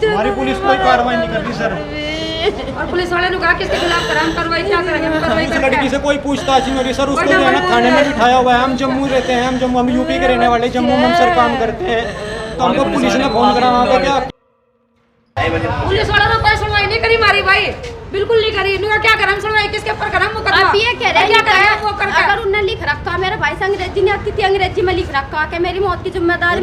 हमारी पुलिस कोई कार्रवाई नहीं कर रही सर। और पुलिस वाले ने कहा किसके खिलाफ कराम कार्रवाई क्या करेंगे? हम कार्रवाई उस लड़की से कोई पूछताछ नहीं हो रही सर। उसको जो है ना थाने में बिठाया हुआ है। हम जम्मू रहते हैं, हम यूपी के रहने वाले, जम्मू में हम सर काम करते हैं। तो हमको पुलिस ने फोन करा वहाँ पे क्या पुलिस वालों ने कोई सुनवाई नहीं करी हमारी भाई, बिल्कुल नहीं करी। इन्होंने क्या करा सुनवाई किसके ऊपर करा मुकदमा? आप ये कह रहे क्या करा वो कर अगर उन्होंने लिख रखा मेरे भाई से अंग्रेजी नहीं आती थी, अंग्रेजी में लिख रखा कि मेरी मौत की जिम्मेदारी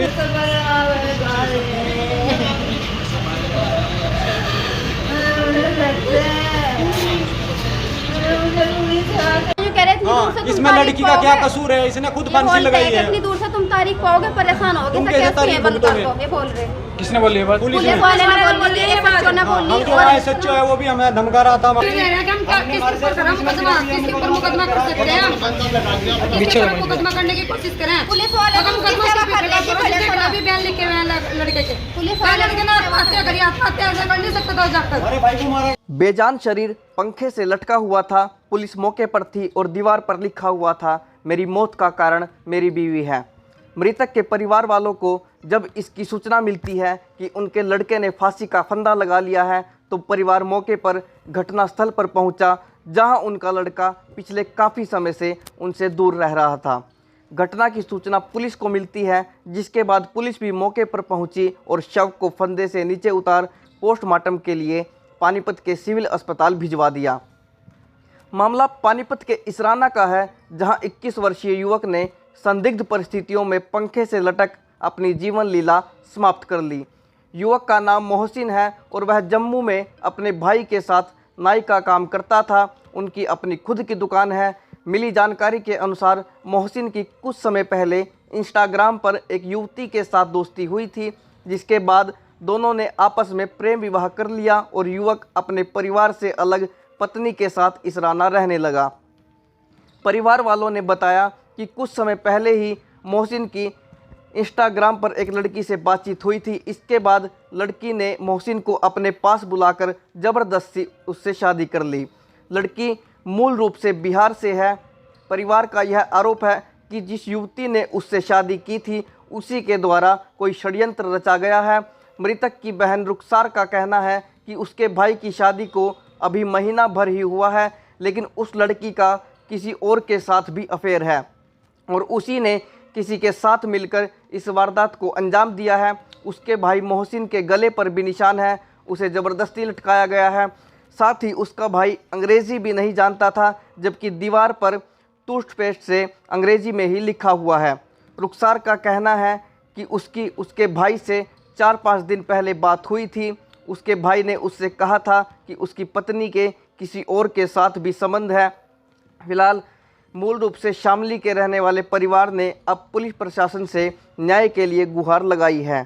इसमें लड़की का क्या कसूर है? इसने खुद फांसी लगाई है। इतनी दूर से तुम तारीख पाओगे, परेशान होगे। तुम कैसे तारीख ये बोल रहे किसने बोली ये बात? पुलिस वाले ने बोल दी, बच्चों ने बोल दी। जो है सच्चा है वो भी हमें धमका रहा था। हम किसके ऊपर मुकदमा कर सकते हैं? किसके ऊपर मुकदमा करने की कोशिश करें? पुलिस वाले अभी बयान लिख के लड़के के पुलिस वाले लड़के ने आत्महत्या करी, आत्महत्या कर नहीं सकते तो जाकर। अरे भाई को मारा। बेजान शरीर पंखे से लटका हुआ था। पुलिस मौके पर थी और दीवार पर लिखा हुआ था, मेरी मौत का कारण मेरी बीवी है। मृतक के परिवार वालों को जब इसकी सूचना मिलती है कि उनके लड़के ने फांसी का फंदा लगा लिया है, तो परिवार मौके पर घटनास्थल पर पहुंचा, जहां उनका लड़का पिछले काफ़ी समय से उनसे दूर रह रहा था। घटना की सूचना पुलिस को मिलती है, जिसके बाद पुलिस भी मौके पर पहुंची और शव को फंदे से नीचे उतार पोस्टमार्टम के लिए पानीपत के सिविल अस्पताल भिजवा दिया। मामला पानीपत के इसराना का है, जहां 21 वर्षीय युवक ने संदिग्ध परिस्थितियों में पंखे से लटक अपनी जीवन लीला समाप्त कर ली। युवक का नाम मोहसिन है और वह जम्मू में अपने भाई के साथ नाई का काम करता था। उनकी अपनी खुद की दुकान है। मिली जानकारी के अनुसार मोहसिन की कुछ समय पहले इंस्टाग्राम पर एक युवती के साथ दोस्ती हुई थी, जिसके बाद दोनों ने आपस में प्रेम विवाह कर लिया और युवक अपने परिवार से अलग पत्नी के साथ इसराना रहने लगा। परिवार वालों ने बताया कि कुछ समय पहले ही मोहसिन की इंस्टाग्राम पर एक लड़की से बातचीत हुई थी। इसके बाद लड़की ने मोहसिन को अपने पास बुलाकर ज़बरदस्ती उससे शादी कर ली। लड़की मूल रूप से बिहार से है। परिवार का यह आरोप है कि जिस युवती ने उससे शादी की थी, उसी के द्वारा कोई षड्यंत्र रचा गया है। मृतक की बहन रुखसार का कहना है कि उसके भाई की शादी को अभी महीना भर ही हुआ है, लेकिन उस लड़की का किसी और के साथ भी अफेयर है और उसी ने किसी के साथ मिलकर इस वारदात को अंजाम दिया है। उसके भाई मोहसिन के गले पर भी निशान है, उसे ज़बरदस्ती लटकाया गया है। साथ ही उसका भाई अंग्रेज़ी भी नहीं जानता था, जबकि दीवार पर टूथपेस्ट से अंग्रेज़ी में ही लिखा हुआ है। रुखसार का कहना है कि उसके भाई से 4-5 दिन पहले बात हुई थी। उसके भाई ने उससे कहा था कि उसकी पत्नी के किसी और के साथ भी संबंध है। फिलहाल मूल रूप से शामली के रहने वाले परिवार ने अब पुलिस प्रशासन से न्याय के लिए गुहार लगाई है।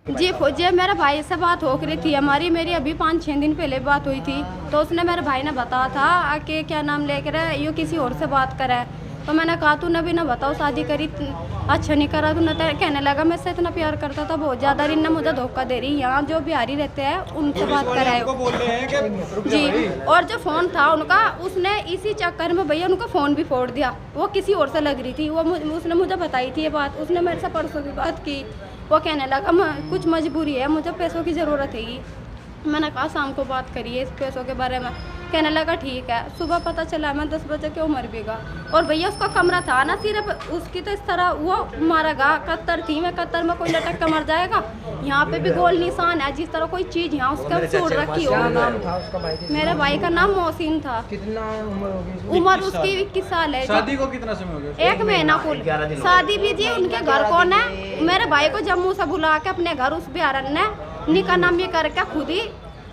जी फौजी, मेरे भाई से बात हो रही थी हमारी, मेरी अभी 5-6 दिन पहले बात हुई थी। तो उसने मेरे भाई ने बताया था कि क्या नाम लेकर यो किसी और से बात करे। तो मैंने कहा तूने भी ना बताओ शादी करी, अच्छा नहीं करा तूने। कहने लगा मैं इससे इतना प्यार करता था बहुत ज़्यादा, रिन्ना मुझे धोखा दे रही। यहाँ जो बिहारी रहते हैं उनसे बात कराए जी। और जो फ़ोन था उनका, उसने इसी चक्कर में भैया उनका फ़ोन भी फोड़ दिया। वो किसी और से लग रही थी, वो उसने मुझे बताई थी ये बात। उसने मेरे से परसों भी बात की। वो कहने लगा कुछ मजबूरी है, मुझे पैसों की ज़रूरत है। मैंने कहा शाम को बात करिए इस पैसों के बारे में। कहने लगा ठीक है। सुबह पता चला मैं 10 बजे क्यों मर भी गया। और भैया उसका कमरा था ना, सिर्फ उसकी तो इस तरह वो मारा गया। कत्तर थी, मैं कत्तर में कोई लटक कर मर जाएगा। यहाँ पे भी गोल निशान है, जिस तरह कोई चीज़ यहाँ उसका छोड़ रखी हो। मेरे भाई का नाम मोहसिन था। कितना उम्र होगी? उम्र उसकी 21 साल है। शादी को कितना समय हो गया? 1 महीना कुल। शादी भी जी उनके घर कौन है, मेरे भाई को जम्मू से बुला के अपने घर उस बिहारन ने निका नाम ये करके खुद ही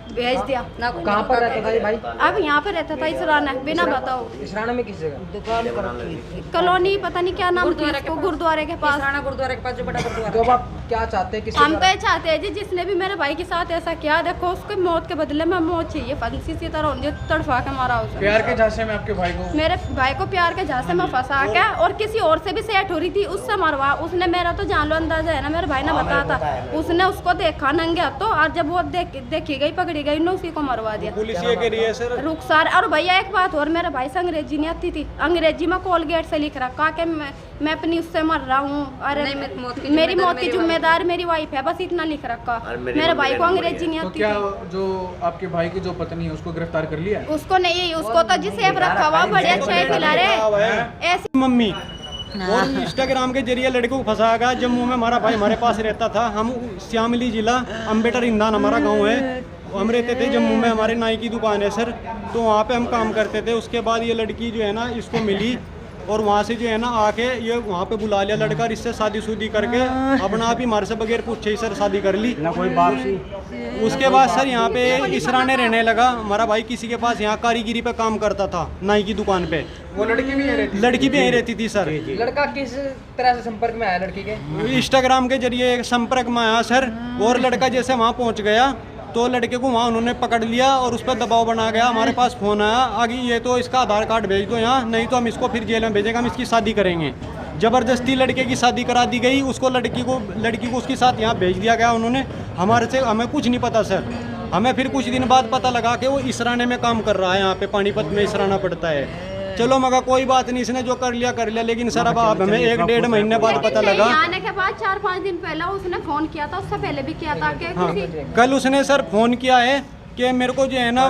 भेज दिया। कहाँ पर रहता था ये भाई? अब यहाँ पे रहता था इसराना, बिना बताओ। इसराना में किस जगह? कॉलोनी पता नहीं क्या नाम थी उसको, गुरुद्वारे के पास। गुरुद्वारे के पास जो बड़ा गुरुद्वारा। तो अब आप क्या चाहते हैं? हम तो ये चाहते हैं जी, जिसने भी मेरे भाई के साथ ऐसा किया, देखो उसको मौत के बदले में मौत चाहिए। फांसी की तरह उन्हें तड़फा के मारा उसे। प्यार के झांसे में आपके भाई को, मेरे भाई को प्यार के झांसे में फंसा के और किसी और से भी सेट हो रही थी, उससे मरवा। उसने, मेरा तो जान लो अंदाजा है ना, मेरे भाई ने बताया था। उसने उसको देखा नंगे हाथों, और जब वो देखी गई पकड़ी पकड़ी गई ना उसी को मरवा दिया। पुलिस ये कह रही है सर रुखसार। और भैया एक बात और, मेरा भाई से अंग्रेजी नहीं आती थी, अंग्रेजी में कोलगेट से लिख रखा कि मैं अपनी उससे मर रहा हूँ और मेरी मौत की जिम्मेदार मेरी वाइफ है, बस इतना लिख रखा। मेरे भाई को अंग्रेजी नहीं आती क्या थी। जो आपके भाई की जो पत्नी है उसको गिरफ्तार कर लिया है? उसको नहीं, उसको तो जिसे रखा हुआ बढ़िया चाय पिला रहे ऐसी मम्मी और इंस्टाग्राम के जरिए लड़के को फंसाया गया। जम्मू में हमारा भाई हमारे पास रहता था, हम श्यामली जिला अम्बेटर इंदान हमारा गांव है, हम रहते थे जम्मू में, हमारे नाई की दुकान है सर, तो वहाँ पे हम काम करते थे। उसके बाद ये लड़की जो है ना इसको मिली और वहाँ से जो है ना आके ये वहाँ पे बुला लिया लड़का, इससे शादी करके अपना आप ही हमारे से बगैर पूछे ही सर शादी कर ली ना कोई बात सी। उसके बाद सर यहाँ पे इसराने रहने लगा। हमारा भाई किसी के पास यहाँ कारीगिरी पे काम करता था नाई की दुकान पे। वो लड़की भी लड़की भी यहीं रहती थी सर। लड़का किस तरह से संपर्क में आया लड़की के? इंस्टाग्राम के जरिए संपर्क में आया सर, और लड़का जैसे वहाँ पहुँच गया तो लड़के को वहाँ उन्होंने पकड़ लिया और उस पर दबाव बना गया। हमारे पास फ़ोन आया, आगे ये तो इसका आधार कार्ड भेज दो यहाँ, नहीं तो हम इसको फिर जेल में भेजेंगे, हम इसकी शादी करेंगे। ज़बरदस्ती लड़के की शादी करा दी गई, उसको लड़की को उसके साथ यहाँ भेज दिया गया उन्होंने। हमें कुछ नहीं पता सर। हमें फिर कुछ दिन बाद पता लगा कि वो इसराने में काम कर रहा है, यहाँ पे पानीपत में इसराना पड़ता है। चलो मगर कोई बात नहीं, इसने जो कर लिया, लेकिन सर अब हमें 1-1.5 महीने बाद पता लगा। आने के बाद 4-5 दिन पहले उसने फोन किया था, उससे पहले भी किया था कि हाँ, कल उसने सर फोन किया है कि मेरे को जो है ना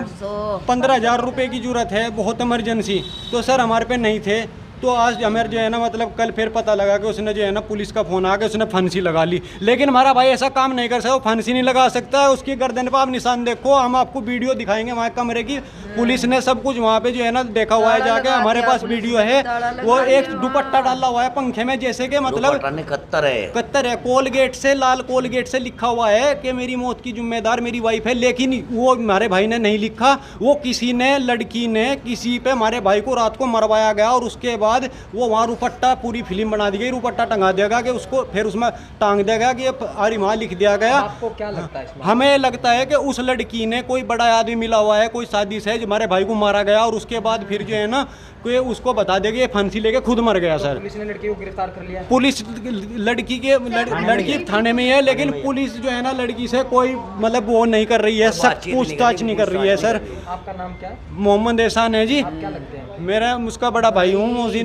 15,000 रुपये की जरूरत है, बहुत इमरजेंसी। तो सर हमारे पे नहीं थे, तो आज हमें जो है ना मतलब कल फिर पता लगा कि उसने जो है ना पुलिस का फ़ोन आ गया, उसने फांसी लगा ली। लेकिन हमारा भाई ऐसा काम नहीं कर सकता, वो फांसी नहीं लगा सकता। उसकी गर्दन पर आप निशान देखो, हम आपको वीडियो दिखाएंगे वहाँ कमरे की, पुलिस ने सब कुछ वहाँ पे जो है ना देखा हुआ है जाके, हमारे पास वीडियो है। वो एक दुपट्टा डाला हुआ है पंखे में, जैसे कि मतलब कत्तर है, कोलगेट से, लाल कोलगेट से लिखा हुआ है कि मेरी मौत की जिम्मेदार मेरी वाइफ है। लेकिन वो हमारे भाई ने नहीं लिखा, वो किसी ने, लड़की ने किसी पे हमारे भाई को रात को मरवाया गया और उसके बाद वो वहाँ रुपट्टा पूरी फिल्म बना दी गई, रुपट्टा टंगा दिया गया कि उसको फिर उसमें टांग दिया गया कि आरिमा लिख दिया गया। आपको क्या लगता है इसमें? हमें लगता है कि उस लड़की ने कोई बड़ा आदमी मिला हुआ है, कोई साजिश है, हमारे भाई को मारा गया और उसके बाद फिर जो है ना कोई उसको बता देगा ये फांसी लेके खुद मर गया सर। पुलिस ने लड़की को गिरफ्तार कर लिया? पुलिस लड़की थाने में ही है, लेकिन पुलिस जो है ना लड़की से कोई मतलब वो नहीं कर रही है, सख्त पूछताछ नहीं कर रही है सर। आपका नाम क्या है? मोहम्मद एहसान है जी। आप क्या लगते हैं? मेरा उसका बड़ा भाई हूँ, मोहसिन